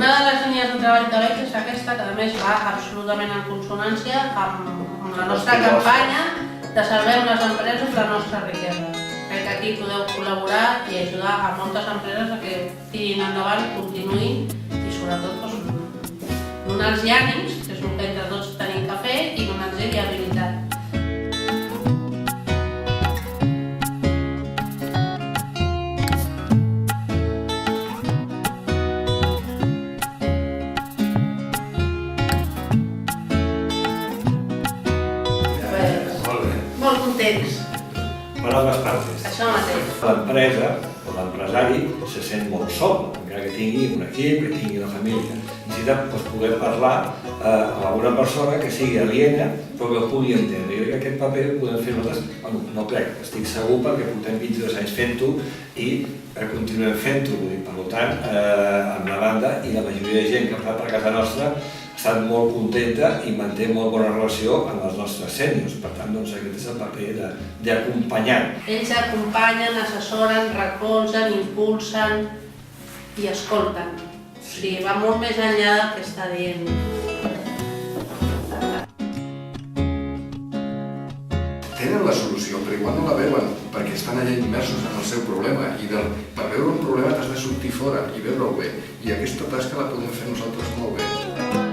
Una de les línies de treball que veig és aquesta, que a més va absolutament en consonància amb la nostra campanya de salvem les empreses la nostra riquesa. Crec que aquí podeu col·laborar i ajudar a moltes empreses a que tirin endavant, continuïn i sobretot donar-los ànims, que és el que entre tots tenim que fer, i donar-los viabilitat. Molt contents. Per ambes partes. Això mateix. L'empresa o l'empresari se sent molt sol, encara que tingui un equip, que tingui una família. Necessita poder parlar a una persona que sigui aliena però que el pugui entendre. Jo crec que aquest paper el podem fer nosaltres, no crec, estic segur perquè portem 22 anys fent-ho i continuem fent-ho. Per tant, amb la banda i la majoria de gent que ha passat per casa nostra ha estat molt contenta i manté molt bona relació amb els nostres sèniors. Per tant, aquest és el paper d'acompanyar. Ells acompanyen, assessoren, recolzen, impulsen i escolten. O sigui, va molt més enllà del que està dient. Tenen la solució, però igual no la veuen, perquè estan allà immersos en el seu problema i per veure un problema t'has de sortir fora i veure'l bé. I aquesta tasca la podem fer nosaltres molt bé.